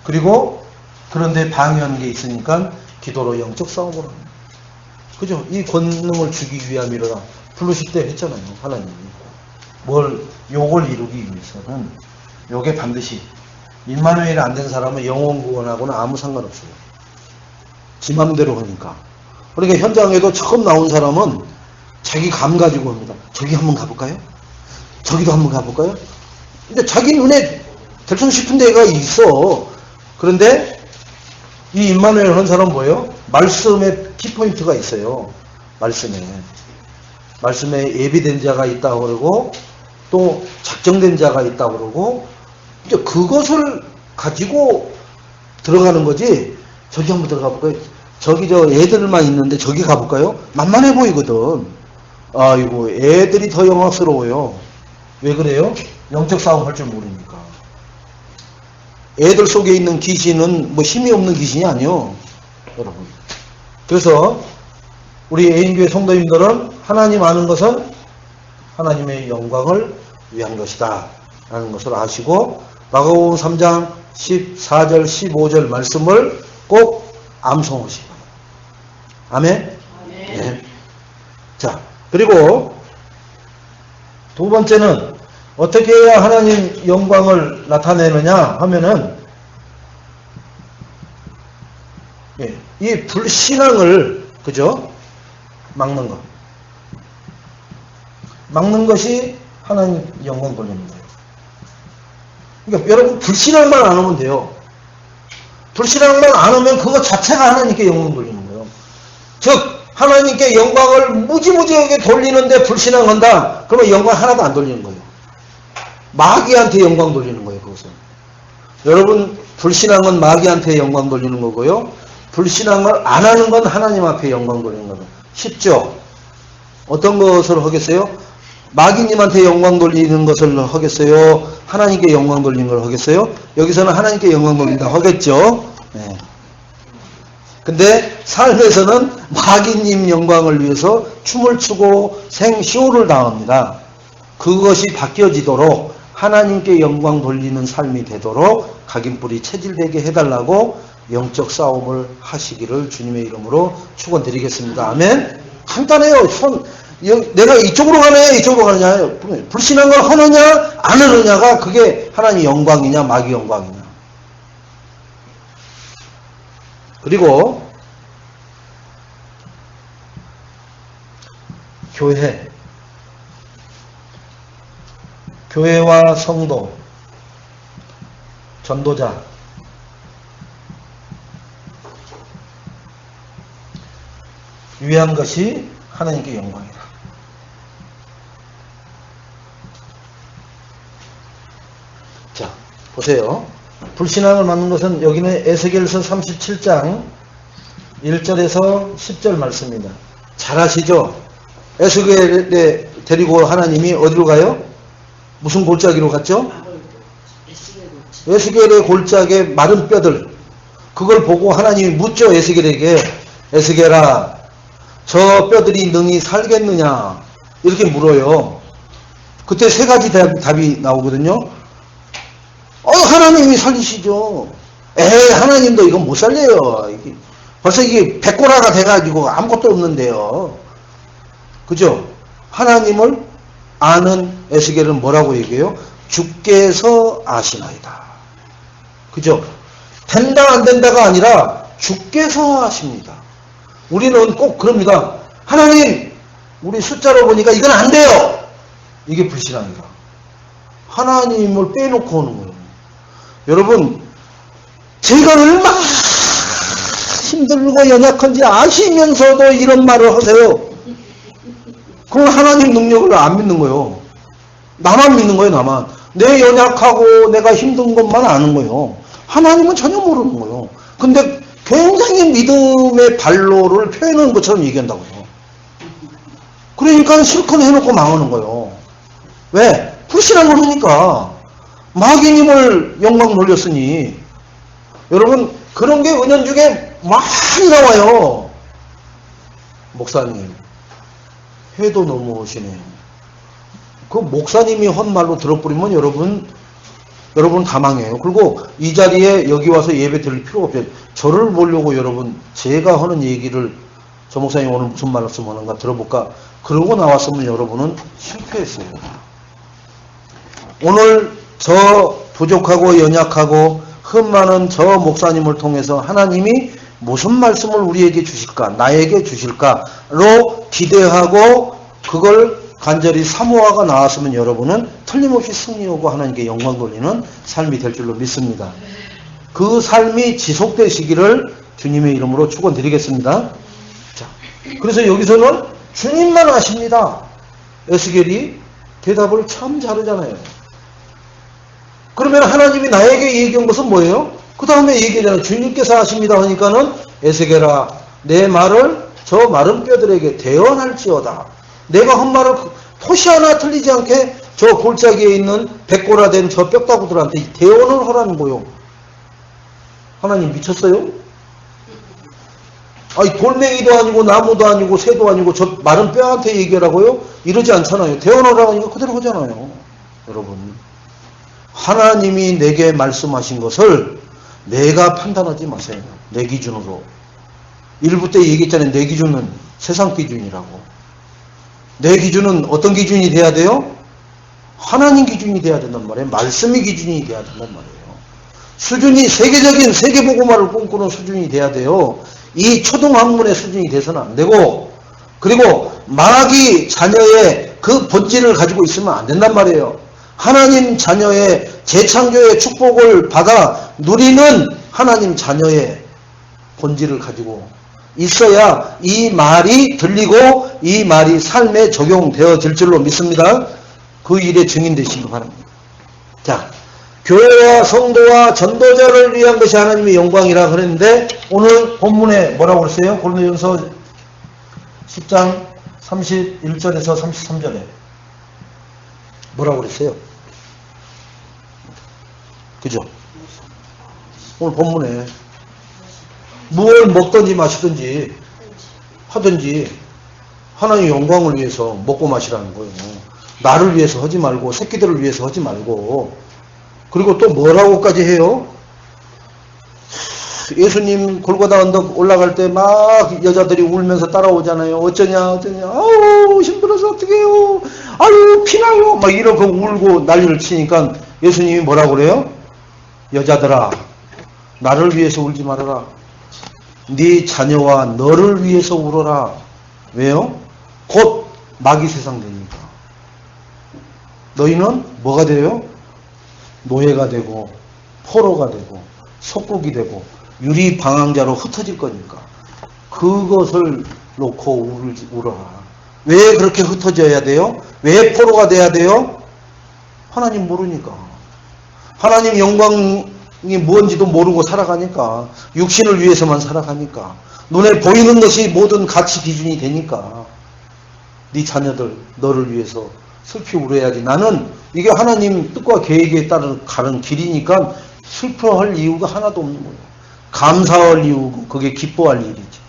그리고, 그런데 방해하는 게 있으니까, 기도로 영적 싸움을 합니다. 그죠? 이 권능을 주기 위함이라 부르실 때 했잖아요, 하나님이. 요걸 이루기 위해서는, 요게 반드시, 임마누엘이 안 된 사람은 영혼 구원하고는 아무 상관없어요. 지 맘대로 하니까. 그러니까 현장에도 처음 나온 사람은 자기 감 가지고 합니다. 저기 한번 가볼까요? 저기도 한번 가볼까요? 근데 자기 눈에 들통 싶은 데가 있어. 그런데 이 임마누엘 한 사람은 뭐예요? 말씀에 키포인트가 있어요. 말씀에 예비된 자가 있다고 그러고, 또 작정된 자가 있다고 그러고, 이제 그것을 가지고 들어가는 거지. 저기 한번 들어가 볼까요? 저기 저 애들만 있는데 저기 가볼까요? 만만해 보이거든. 아이고, 애들이 더 영악스러워요. 왜 그래요? 영적 싸움 할 줄 모르니까. 애들 속에 있는 귀신은 뭐 힘이 없는 귀신이 아니요, 여러분. 그래서 우리 애인교회 성도님들은 하나님 아는 것은 하나님의 영광을 위한 것이다 라는 것을 아시고, 마가복음 3장 14절 15절 말씀을 꼭 암송하시기 바랍니다. 아멘? 네. 자, 그리고 두 번째는 어떻게 해야 하나님 영광을 나타내느냐 하면은, 이 불신앙을, 그죠? 막는 것. 막는 것이 하나님 영광 돌리는 거예요. 그러니까 여러분, 불신앙만 안 하면 돼요. 불신앙만 안 하면 그것 자체가 하나님께 영광 돌리는 거예요. 즉, 하나님께 영광을 무지무지하게 돌리는데 불신앙한다. 그러면 영광 하나도 안 돌리는 거예요. 마귀한테 영광 돌리는 거예요, 그것은. 여러분, 불신앙은 마귀한테 영광 돌리는 거고요. 불신앙을 안 하는 건 하나님 앞에 영광 돌리는 거예요. 쉽죠? 어떤 것을 하겠어요? 마귀님한테 영광 돌리는 것을 하겠어요? 하나님께 영광 돌리는 걸 하겠어요? 여기서는 하나님께 영광 돌린다 하겠죠? 네. 근데 삶에서는 마귀님 영광을 위해서 춤을 추고 생쇼를 당합니다. 그것이 바뀌어지도록 하나님께 영광 돌리는 삶이 되도록 각인뿌리 체질되게 해달라고 영적 싸움을 하시기를 주님의 이름으로 축원드리겠습니다. 아멘. 간단해요. 내가 이쪽으로 가네, 이쪽으로 가느냐. 불신앙을 하느냐 안 하느냐가 그게 하나님 영광이냐 마귀 영광이냐. 그리고 교회와 성도, 전도자, 위한 것이 하나님께 영광이다. 자, 보세요. 불신앙을 막는 것은 여기는 에스겔서 37장 1절에서 10절 말씀입니다. 잘 아시죠? 에스겔에 데리고 하나님이 어디로 가요? 무슨 골짜기로 갔죠? 에스겔의 골짜기에 마른 뼈들. 그걸 보고 하나님이 묻죠, 에스겔에게. 에스겔아, 저 뼈들이 능히 살겠느냐? 이렇게 물어요. 그때 세 가지 답이 나오거든요. 하나님이 살리시죠. 하나님도 이건 못 살려요. 벌써 이게 백골화가 돼가지고 아무것도 없는데요. 그죠? 하나님을 아는 에스겔은 뭐라고 얘기해요? 주께서 아시나이다. 그죠? 된다 안 된다가 아니라 주께서 아십니다. 우리는 꼭 그럽니다. 하나님, 우리 숫자로 보니까 이건 안 돼요. 이게 불신앙이다. 하나님을 빼놓고 오는 거예요. 여러분, 제가 얼마나 힘들고 연약한지 아시면서도 이런 말을 하세요. 그럼 하나님 능력을 안 믿는 거예요. 나만 믿는 거예요, 나만. 내 연약하고 내가 힘든 것만 아는 거예요. 하나님은 전혀 모르는 거예요. 근데 굉장히 믿음의 발로를 표현하는 것처럼 얘기한다고요. 그러니까 실컷 해놓고 망하는 거예요. 왜? 불신한 걸 하니까. 마귀님을 영광 돌렸으니. 여러분, 그런 게 은연중에 많이 나와요. 목사님, 해도 넘어오시네요. 그 목사님이 헛말로 들어버리면 여러분 다 망해요. 그리고 이 자리에 여기 와서 예배 드릴 필요가 없어요. 저를 보려고 여러분, 제가 하는 얘기를 저 목사님 오늘 무슨 말씀 하는가 들어볼까? 그러고 나왔으면 여러분은 실패했어요. 오늘 저 부족하고 연약하고 흠 많은 저 목사님을 통해서 하나님이 무슨 말씀을 우리에게 주실까, 나에게 주실까로 기대하고 그걸 간절히 사모하가 나왔으면 여러분은 틀림없이 승리하고 하나님께 영광 돌리는 삶이 될 줄로 믿습니다. 그 삶이 지속되시기를 주님의 이름으로 축원드리겠습니다. 자, 그래서 여기서는 주님만 아십니다. 에스겔이 대답을 참 잘하잖아요. 그러면 하나님이 나에게 얘기한 것은 뭐예요? 그 다음에 얘기하잖아요. 주님께서 아십니다 하니까는 에스겔아, 내 말을 저 마른 뼈들에게 대언할지어다. 내가 한 말을 토시 하나 틀리지 않게 저 골짜기에 있는 백골화된 저 뼈다구들한테 대언을 하라는 거요. 하나님 미쳤어요? 아니, 돌멩이도 아니고 나무도 아니고 새도 아니고 저 마른 뼈한테 얘기하라고요? 이러지 않잖아요. 대언하라고 하니까 그대로 하잖아요. 여러분, 하나님이 내게 말씀하신 것을 내가 판단하지 마세요. 내 기준으로. 일부 때 얘기했잖아요. 내 기준은 세상 기준이라고. 내 기준은 어떤 기준이 돼야 돼요? 하나님 기준이 돼야 된단 말이에요. 말씀의 기준이 돼야 된단 말이에요. 수준이 세계적인 세계보고마를 꿈꾸는 수준이 돼야 돼요. 이 초등학문의 수준이 돼서는 안 되고, 그리고 마귀 자녀의 그 본질을 가지고 있으면 안 된단 말이에요. 하나님 자녀의 재창조의 축복을 받아 누리는 하나님 자녀의 본질을 가지고 있어야 이 말이 들리고 이 말이 삶에 적용되어질 줄로 믿습니다. 그 일에 증인 되시기 바랍니다. 자, 교회와 성도와 전도자를 위한 것이 하나님의 영광이라 그랬는데 오늘 본문에 뭐라고 그랬어요? 고린도전서 10장 31절에서 33절에 뭐라고 그랬어요? 그죠? 오늘 본문에 무엇을 먹든지 마시든지 하든지 하나님의 영광을 위해서 먹고 마시라는 거예요. 나를 위해서 하지 말고 새끼들을 위해서 하지 말고. 그리고 또 뭐라고까지 해요? 예수님 골고다 언덕 올라갈 때 막 여자들이 울면서 따라오잖아요. 어쩌냐 아우 힘들어서 어떡해요, 아유 피나요, 막 이러고 울고 난리를 치니까 예수님이 뭐라고 그래요? 여자들아, 나를 위해서 울지 말아라. 네 자녀와 너를 위해서 울어라. 왜요? 곧 마귀 세상 되니까. 너희는 뭐가 돼요? 노예가 되고 포로가 되고 속국이 되고 유리 방황자로 흩어질 거니까 그것을 놓고 울어라. 왜 그렇게 흩어져야 돼요? 왜 포로가 돼야 돼요? 하나님 모르니까. 하나님 영광이 뭔지도 모르고 살아가니까. 육신을 위해서만 살아가니까. 눈에 보이는 것이 모든 가치 기준이 되니까. 네 자녀들 너를 위해서 슬피 울어야지. 나는 이게 하나님 뜻과 계획에 따른 가는 길이니까 슬퍼할 이유가 하나도 없는 거예요. 감사할 이유고 그게 기뻐할 일이지.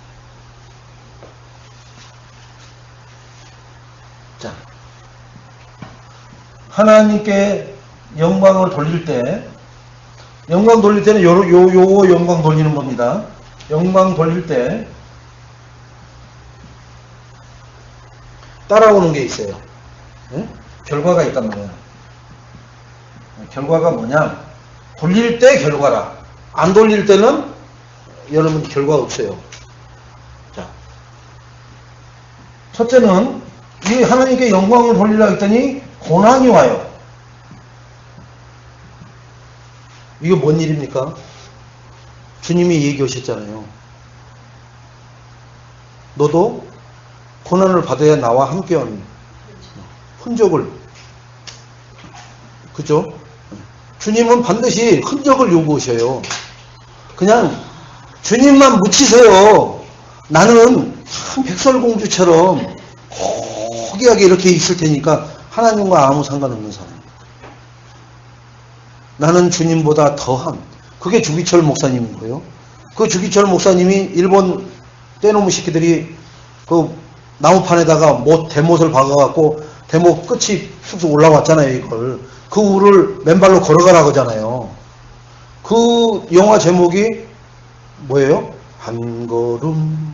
자, 하나님께 영광을 돌릴 때, 영광 돌릴 때는 요 영광 돌리는 겁니다. 영광 돌릴 때 따라오는 게 있어요. 네? 결과가 있단 말이에요. 결과가 뭐냐? 돌릴 때 결과라. 안 돌릴 때는 여러분 결과 없어요. 자, 첫째는 이 하나님께 영광을 돌리려 했더니 고난이 와요. 이거 뭔 일입니까? 주님이 얘기하셨잖아요. 너도 고난을 받아야 나와 함께한 흔적을, 그죠? 주님은 반드시 흔적을 요구하셔요. 그냥 주님만 묻히세요. 나는 참 백설공주처럼 고귀하게 이렇게 있을 테니까 하나님과 아무 상관없는 사람입니다. 나는 주님보다 더한, 그게 주기철 목사님인 거예요. 그 주기철 목사님이 일본 떼놈의 새끼들이 그 나무판에다가 대못을 박아갖고 대못 끝이 쑥쑥 올라왔잖아요. 이걸 그 우를 맨발로 걸어가라고 하잖아요. 그 영화 제목이 뭐예요? 한 걸음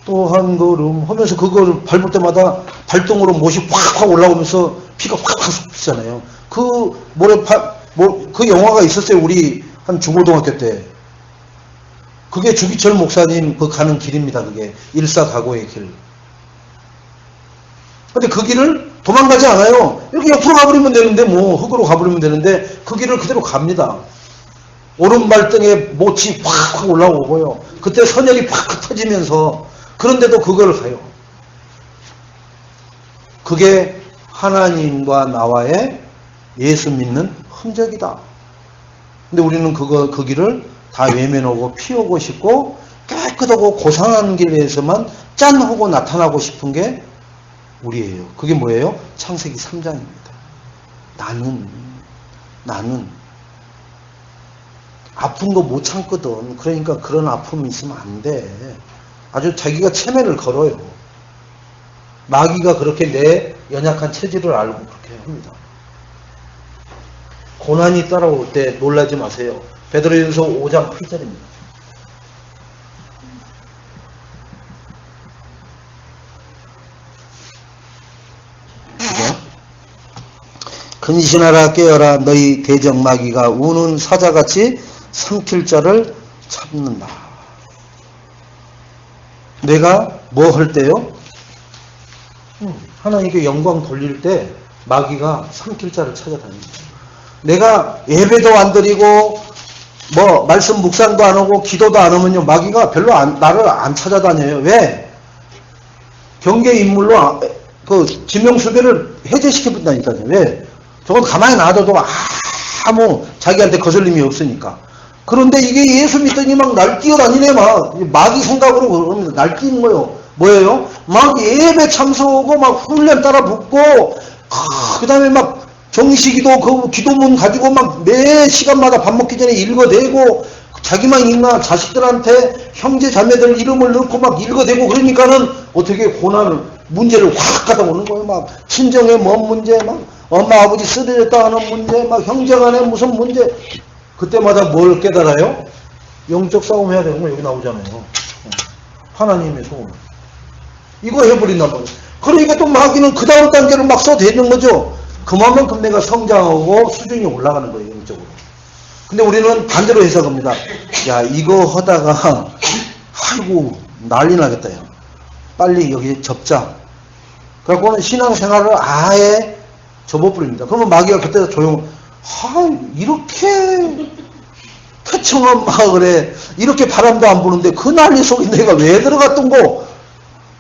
또 한 걸음 하면서 그걸 밟을 때마다 발등으로 못이 확확 올라오면서 피가 확확 쏟잖아요. 그 그 영화가 있었어요. 우리 한 중고등학교 때. 그게 주기철 목사님 그 가는 길입니다. 그게 일사가고의 길. 근데 그 길을 도망가지 않아요. 이렇게 옆으로 가버리면 되는데, 뭐 흙으로 가버리면 되는데 그 길을 그대로 갑니다. 오른발등에 못이 확 올라오고요. 그때 선혈이 팍 터지면서, 그런데도 그걸 가요. 그게 하나님과 나와의 예수 믿는 흔적이다. 근데 우리는 그 길을 다 외면하고 피하고 싶고 깨끗하고 고상한 길에서만 짠 하고 나타나고 싶은 게 우리예요. 그게 뭐예요? 창세기 3장입니다. 나는 아픈 거 못 참거든. 그러니까 그런 아픔이 있으면 안 돼. 아주 자기가 체면을 걸어요. 마귀가 그렇게 내 연약한 체질을 알고 그렇게 합니다. 고난이 따라올 때 놀라지 마세요. 베드로전서 5장 8절입니다. 근신하라 깨어라 너희 대적 마귀가 우는 사자같이 삼킬 자를 찾는다. 내가 뭐 할 때요? 하나님께 영광 돌릴 때 마귀가 삼킬 자를 찾아다닙니다. 내가 예배도 안 드리고 뭐 말씀 묵상도 안 하고 기도도 안 하면요 마귀가 별로 나를 안 찾아다녀요. 왜? 경계 인물로 그 지명수배를 해제시켜 본다니까요. 왜? 저건 가만히 놔둬도 아무 자기한테 거슬림이 없으니까. 그런데 이게 예수 믿더니 막 날뛰어다니네. 막 마귀 생각으로 날뛰는 거예요. 뭐예요? 막 예배 참석하고 막 훈련 따라 붙고 그 다음에 막 정시기도 그 기도문 가지고 막 매 시간마다 밥 먹기 전에 읽어대고 자기만 읽나 자식들한테 형제 자매들 이름을 넣고 막 읽어대고 그러니까는 어떻게 고난을 문제를 확 가다 오는 거예요. 막 친정에 뭔 문제, 막 엄마 아버지 쓰러졌다 하는 문제, 막 형제간에 무슨 문제. 그때마다 뭘 깨달아요? 영적 싸움 해야 되는 거 여기 나오잖아요. 하나님의 소원. 이거 해버린단 말이에요. 그러니까 또 마귀는 그 다음 단계를 막 써대는 거죠. 그만큼 내가 성장하고 수준이 올라가는 거예요, 영적으로. 근데 우리는 반대로 해석합니다. 야, 이거 하다가, 아이고, 난리 나겠다, 야. 빨리 여기 접자. 그래갖고는 신앙생활을 아예 접어버립니다. 그러면 마귀가 그때 이렇게 태청한 마을에 이렇게 바람도 안 부는데 그 난리 속에 내가 왜 들어갔던 거?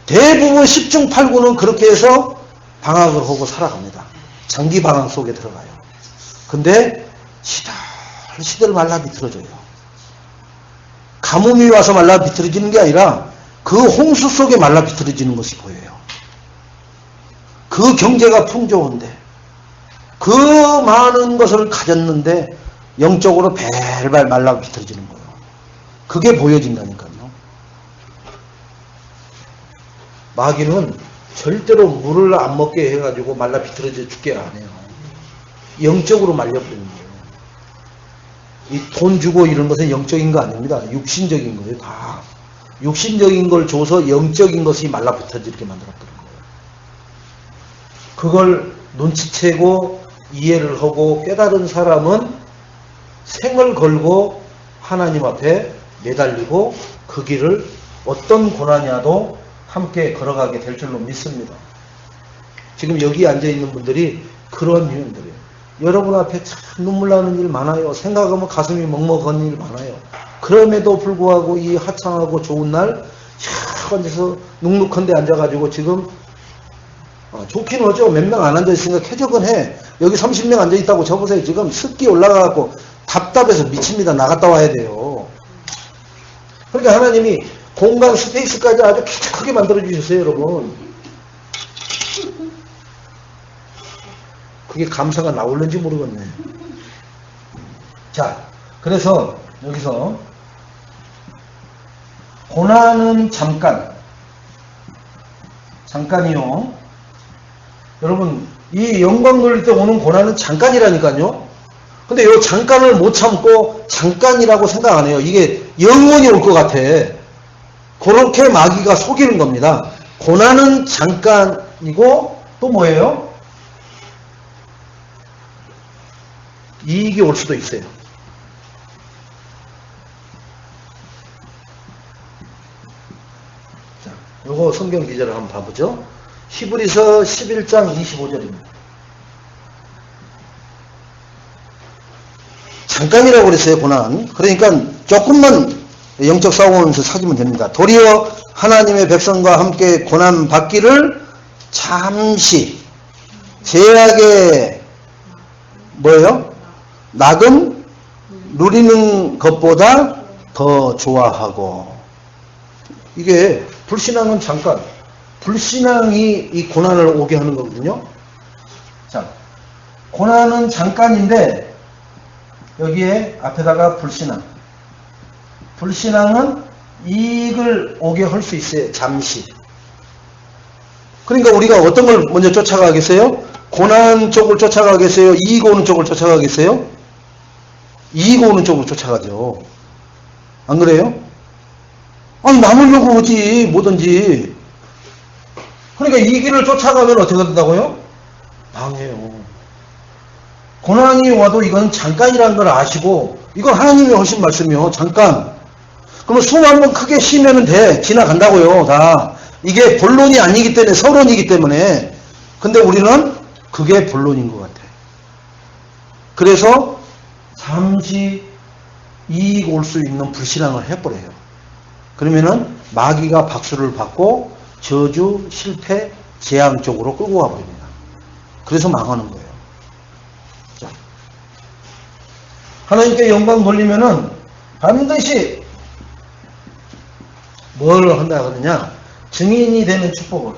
대부분 10중 8구는 그렇게 해서 방황을 하고 살아갑니다. 장기 방황 속에 들어가요. 근데 시들 말라 비틀어져요. 가뭄이 와서 말라 비틀어지는 게 아니라 그 홍수 속에 말라 비틀어지는 것이 보여요. 그 경제가 풍조한데 그 많은 것을 가졌는데 영적으로 벨발 말라 비틀어지는 거예요. 그게 보여진다니까요. 마귀는 절대로 물을 안 먹게 해가지고 말라 비틀어져 죽게 안 해요. 영적으로 말려버리는 거예요. 이 돈 주고 이런 것은 영적인 거 아닙니다. 육신적인 거예요. 다 육신적인 걸 줘서 영적인 것이 말라 비틀어지게 만들었다는 거예요. 그걸 눈치채고 이해를 하고 깨달은 사람은 생을 걸고 하나님 앞에 매달리고 그 길을 어떤 고난이라도 함께 걸어가게 될 줄로 믿습니다. 지금 여기 앉아있는 분들이 그런 유형들이에요. 여러분 앞에 참 눈물 나는 일 많아요. 생각하면 가슴이 먹먹한 일 많아요. 그럼에도 불구하고 이 하찮하고 좋은 날 샥 앉아서 눅눅한 데 앉아가지고 지금 좋긴 하죠. 몇 명 안 앉아있으니까 쾌적은 해. 여기 30명 앉아있다고 쳐보세요. 지금 습기 올라가고 답답해서 미칩니다. 나갔다 와야 돼요. 그러니까 하나님이 공간 스페이스까지 아주 쾌적하게 만들어주셨어요, 여러분. 그게 감사가 나올는지 모르겠네. 자, 그래서 여기서 고난은 잠깐이요. 여러분, 이 영광 돌릴 때 오는 고난은 잠깐이라니까요. 근데 이 잠깐을 못 참고 잠깐이라고 생각 안 해요. 이게 영원히 올 것 같아. 그렇게 마귀가 속이는 겁니다. 고난은 잠깐이고 또 뭐예요? 이익이 올 수도 있어요. 자, 요거 성경 기절을 한번 봐보죠. 히브리서 11장 25절입니다. 잠깐이라고 그랬어요, 고난. 그러니까 조금만 영적 싸움하면서 사귀면 됩니다. 도리어 하나님의 백성과 함께 고난 받기를 잠시 제약의 뭐예요? 낙은 누리는 것보다 더 좋아하고. 이게 불신앙은 잠깐, 불신앙이 이 고난을 오게 하는 거거든요. 자, 고난은 잠깐인데 여기에 앞에다가 불신앙. 불신앙은 이익을 오게 할 수 있어요. 잠시. 그러니까 우리가 어떤 걸 먼저 쫓아가겠어요? 고난 쪽을 쫓아가겠어요? 이익 오는 쪽을 쫓아가겠어요? 이익 오는 쪽으로 쫓아가죠. 안 그래요? 아니, 남으려고 하지, 뭐든지. 그러니까 이 길을 쫓아가면 어떻게 된다고요? 망해요. 고난이 와도 이건 잠깐이라는 걸 아시고, 이건 하나님이 하신 말씀이요. 잠깐. 그러면 숨 한번 크게 쉬면 돼. 지나간다고요. 다. 이게 본론이 아니기 때문에, 서론이기 때문에. 근데 우리는 그게 본론인 것 같아. 그래서 잠시 이익 올 수 있는 불신앙을 해버려요. 그러면은 마귀가 박수를 받고 저주, 실패, 재앙 쪽으로 끌고 와버립니다. 그래서 망하는 거예요. 자, 하나님께 영광 돌리면은 반드시 뭘 한다 하거든요. 증인이 되는 축복을.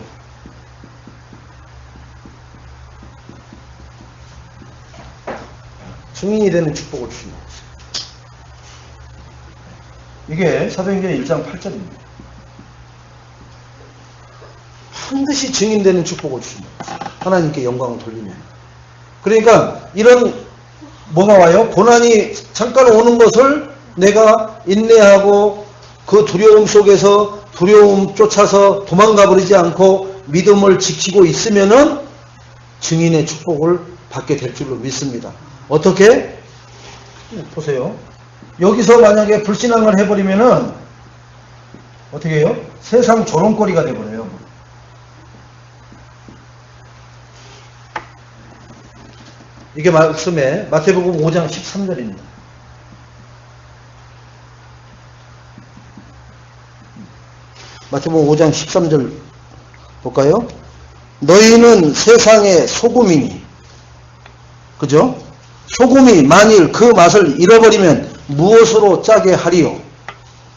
증인이 되는 축복을 주십니다. 이게 사도행전 1장 8절입니다. 반드시 증인되는 축복을 주십니다. 하나님께 영광을 돌리면. 그러니까 이런 뭐가 와요? 고난이 잠깐 오는 것을 내가 인내하고 그 두려움 속에서 두려움 쫓아서 도망가 버리지 않고 믿음을 지키고 있으면은 증인의 축복을 받게 될 줄로 믿습니다. 어떻게? 보세요. 여기서 만약에 불신앙을 해버리면은 어떻게 해요? 세상 조롱거리가 돼버려요. 이게 말씀에 마태복음 5장 13절입니다. 마태복음 5장 13절 볼까요? 너희는 세상의 소금이니. 그죠? 소금이 만일 그 맛을 잃어버리면 무엇으로 짜게 하리요?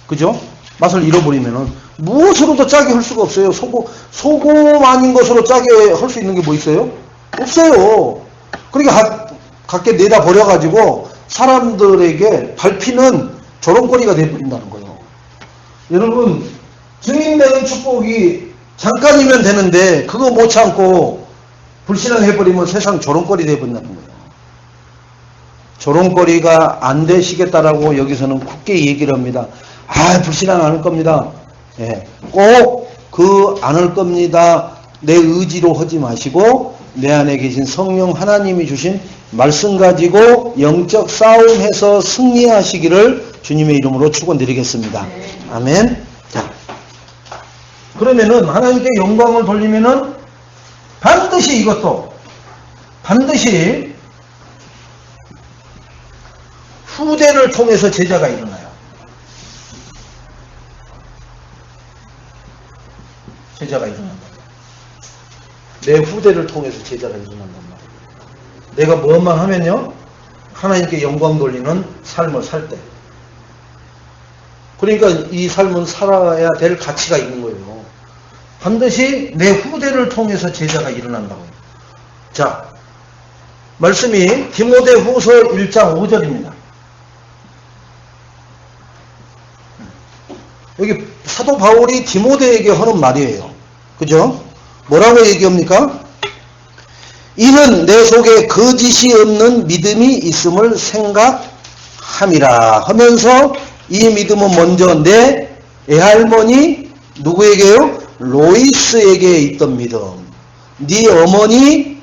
그죠? 맛을 잃어버리면은 무엇으로도 짜게 할 수가 없어요. 소금 아닌 것으로 짜게 할 수 있는 게 뭐 있어요? 없어요. 그러니까 갖게 내다 버려가지고 사람들에게 밟히는 조롱거리가 되어버린다는 거예요. 여러분, 증인되는 축복이 잠깐이면 되는데 그거 못 참고 불신앙해버리면 세상 조롱거리 되어버린다는 거예요. 조롱거리가 안 되시겠다라고 여기서는 굳게 얘기를 합니다. 아, 불신앙 안 할 겁니다. 예, 꼭 그 안 할 겁니다. 내 의지로 하지 마시고 내 안에 계신 성령 하나님이 주신 말씀 가지고 영적 싸움해서 승리하시기를 주님의 이름으로 축원드리겠습니다. 아멘. 자, 그러면은 하나님께 영광을 돌리면은 반드시 이것도 반드시 후대를 통해서 제자가 일어나요. 제자가 일어난다. 내 후대를 통해서 제자가 일어난단 말이에요. 내가 뭐만 하면요, 하나님께 영광 돌리는 삶을 살 때. 그러니까 이 삶은 살아야 될 가치가 있는 거예요. 반드시 내 후대를 통해서 제자가 일어난다고요. 자, 말씀이 디모데후서 1장 5절입니다. 여기 사도 바울이 디모데에게 하는 말이에요. 그죠? 뭐라고 얘기합니까? 이는 내 속에 거짓이 없는 믿음이 있음을 생각함이라 하면서 이 믿음은 먼저 내 애할머니 누구에게요? 로이스에게 있던 믿음. 네 어머니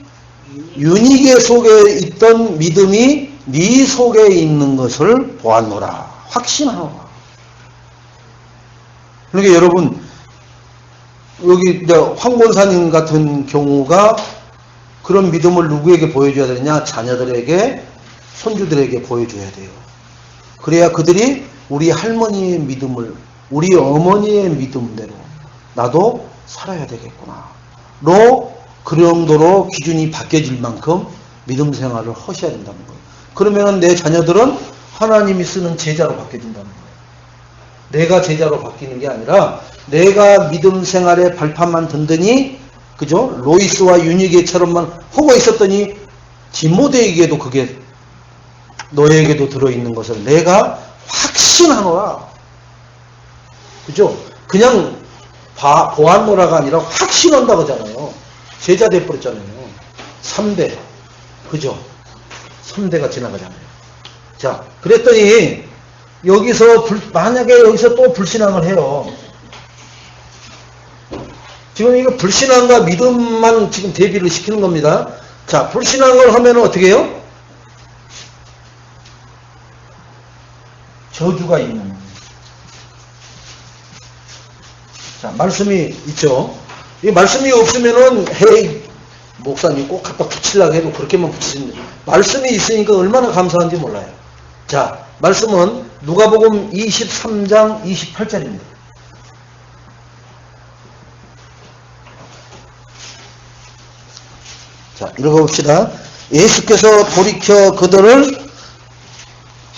유니게 속에 있던 믿음이 네 속에 있는 것을 보았노라. 확신하노라. 그러니까 여러분, 여기 황 권사님 같은 경우가 그런 믿음을 누구에게 보여줘야 되느냐? 자녀들에게, 손주들에게 보여줘야 돼요. 그래야 그들이 우리 할머니의 믿음을, 우리 어머니의 믿음대로 나도 살아야 되겠구나. 그 정도로 기준이 바뀌어질 만큼 믿음 생활을 하셔야 된다는 거예요. 그러면 내 자녀들은 하나님이 쓰는 제자로 바뀌어진다는 거예요. 내가 제자로 바뀌는 게 아니라 내가 믿음 생활의 발판만 든더니, 그죠? 로이스와 유니게처럼만 하고 있었더니 디모데에게도 그게 너에게도 들어있는 것을 내가 확신하노라. 그죠? 그냥 보았노라가 아니라 확신한다고 하잖아요. 제자 돼버렸잖아요. 3대. 그죠? 3대가 지나가잖아요. 자, 그랬더니 여기서 만약에 여기서 또 불신앙을 해요. 지금 이거 불신앙과 믿음만 지금 대비를 시키는 겁니다. 자, 불신앙을 하면 어떻게 해요? 저주가 있는 거예요. 자, 말씀이 있죠. 이 말씀이 없으면은, 헤이, 목사님 꼭 갖다 붙이려고 해도 그렇게만 붙이는데, 말씀이 있으니까 얼마나 감사한지 몰라요. 자, 말씀은 누가복음 23장 28절입니다. 자, 읽어봅시다. 예수께서 돌이켜 그들을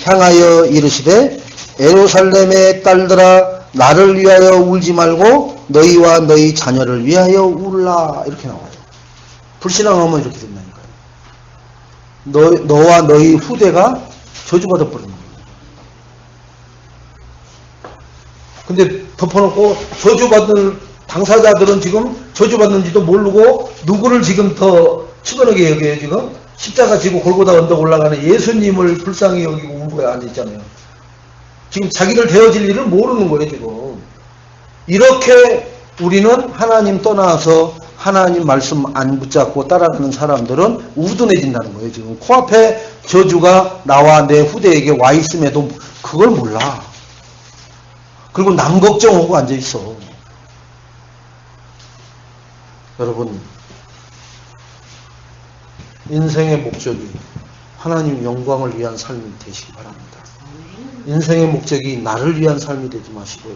향하여 이르시되 예루살렘의 딸들아 나를 위하여 울지 말고 너희와 너희 자녀를 위하여 울라. 이렇게 나와요. 불신앙하면 이렇게 된다니까요. 너와 너희 후대가 저주받아 버리는 거예요. 근데 덮어놓고 저주받는 당사자들은 지금 저주받는지도 모르고 누구를 지금 더 측은하게 여겨요. 지금 십자가 지고 골고다 언덕 올라가는 예수님을 불쌍히 여기고 울고에 앉아있잖아요. 지금 자기를 대어질 일을 모르는 거예요. 지금 이렇게 우리는 하나님 떠나서 하나님 말씀 안 붙잡고 따라가는 사람들은 우둔해진다는 거예요. 지금 코앞에 저주가 나와 내 후대에게 와 있음에도 그걸 몰라. 그리고 남 걱정하고 앉아있어. 여러분, 인생의 목적이 하나님 영광을 위한 삶이 되시기 바랍니다. 인생의 목적이 나를 위한 삶이 되지 마시고요.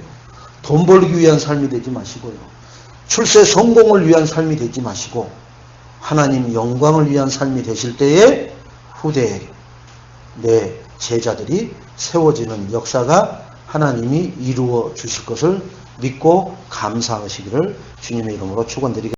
돈 벌기 위한 삶이 되지 마시고요. 출세 성공을 위한 삶이 되지 마시고 하나님 영광을 위한 삶이 되실 때에 후대에 내 제자들이 세워지는 역사가 하나님이 이루어 주실 것을 믿고 감사하시기를 주님의 이름으로 축원드리겠습니다.